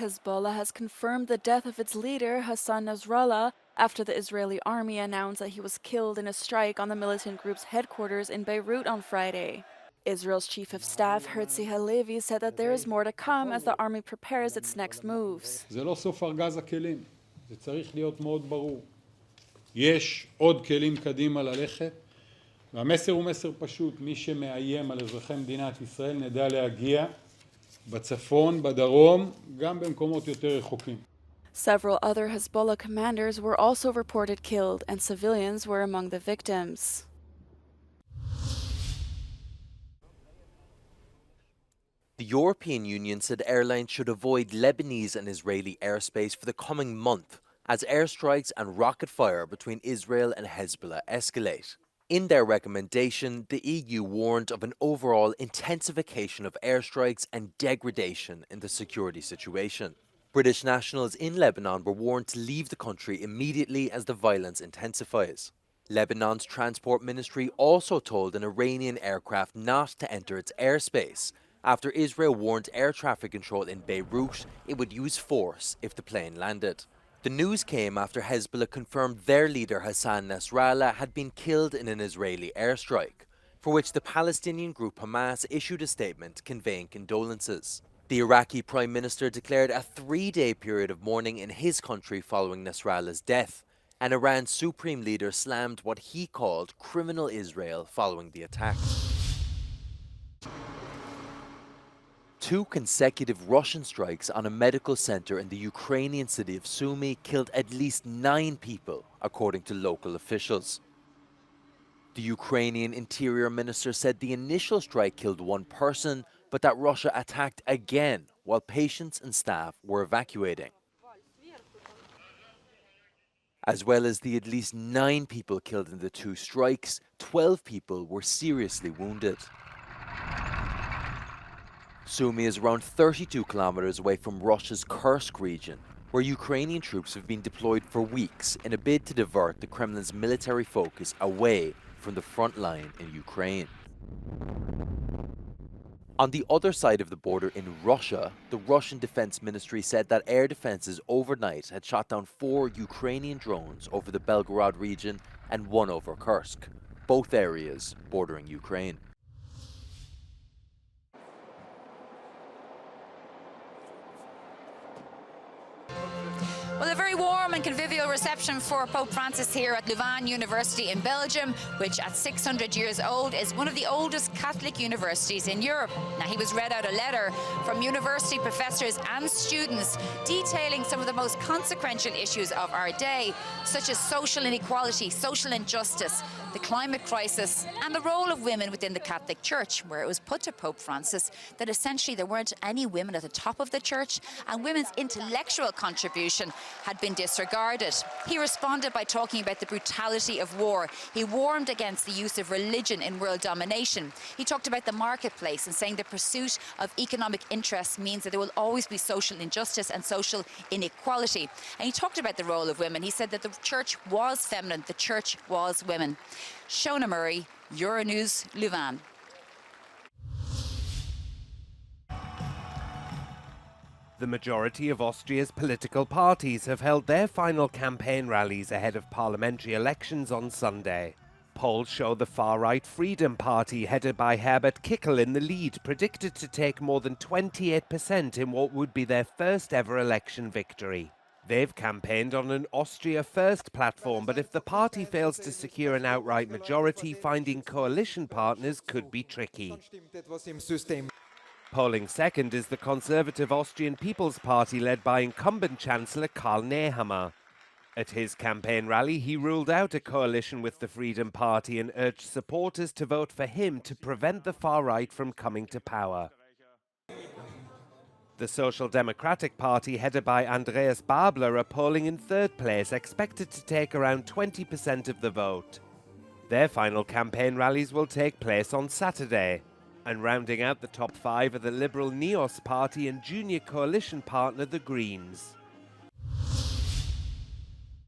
Hezbollah has confirmed the death of its leader, Hassan Nasrallah, after the Israeli army announced that he was killed in a strike on the militant group's headquarters in Beirut on Friday. Israel's chief of staff, Herzi Halevi, said that there is more to come as the army prepares its next moves. זה לא סוף ארגז הכלים, זה צריך להיות מאוד ברור. יש עוד כלים קדימה ללכת, והמסר הוא מסר פשוט, מי שמאיים על אזרחי מדינת ישראל נדע להגיע בצפון, בדרום, גם במקומות יותר רחוקים. Several other Hezbollah commanders were also reported killed, and civilians were among the victims. The European Union said airlines should avoid Lebanese and Israeli airspace for the coming month as airstrikes and rocket fire between Israel and Hezbollah escalate. In their recommendation, the EU warned of an overall intensification of airstrikes and degradation in the security situation. British nationals in Lebanon were warned to leave the country immediately as the violence intensifies. Lebanon's transport ministry also told an Iranian aircraft not to enter its airspace after Israel warned air traffic control in Beirut it would use force if the plane landed. The news came after Hezbollah confirmed their leader Hassan Nasrallah had been killed in an Israeli airstrike, for which the Palestinian group Hamas issued a statement conveying condolences. The Iraqi Prime Minister declared a 3-day period of mourning in his country following Nasrallah's death, and Iran's supreme leader slammed what he called criminal Israel following the attack. 2 consecutive Russian strikes on a medical center in the Ukrainian city of Sumy killed at least 9 people, according to local officials. The Ukrainian Interior Minister said the initial strike killed 1 person, but that Russia attacked again while patients and staff were evacuating. As well as the at least 9 people killed in the 2 strikes, 12 people were seriously wounded. Sumy is around 32 kilometers away from Russia's Kursk region, where Ukrainian troops have been deployed for weeks in a bid to divert the Kremlin's military focus away from the front line in Ukraine. On the other side of the border in Russia, the Russian Defense Ministry said that air defenses overnight had shot down 4 Ukrainian drones over the Belgorod region and 1 over Kursk, both areas bordering Ukraine. Well, a very warm and convivial reception for Pope Francis here at Louvain University in Belgium, which at 600 years old is one of the oldest Catholic universities in Europe. Now, he was read out a letter from university professors and students detailing some of the most consequential issues of our day, such as social inequality, social injustice, the climate crisis, and the role of women within the Catholic Church, where it was put to Pope Francis that essentially there weren't any women at the top of the church and women's intellectual contribution had been disregarded. He responded by talking about the brutality of war. He warned against the use of religion in world domination. He talked about the marketplace and saying the pursuit of economic interests means that there will always be social injustice and social inequality. And he talked about the role of women. He said that the church was feminine, the church was women. Shona Murray, Euronews, Louvain. The majority of Austria's political parties have held their final campaign rallies ahead of parliamentary elections on Sunday. Polls show the far-right Freedom Party, headed by Herbert Kickl, in the lead, predicted to take more than 28% in what would be their first ever election victory. They've campaigned on an Austria First platform, but if the party fails to secure an outright majority, finding coalition partners could be tricky. Polling second is the conservative Austrian People's Party, led by incumbent Chancellor Karl Nehammer. At his campaign rally, he ruled out a coalition with the Freedom Party and urged supporters to vote for him to prevent the far right from coming to power. The Social Democratic Party, headed by Andreas Babler, are polling in 3rd place, expected to take around 20% of the vote. Their final campaign rallies will take place on Saturday. And rounding out the top 5 are the Liberal Neos Party and junior coalition partner the Greens.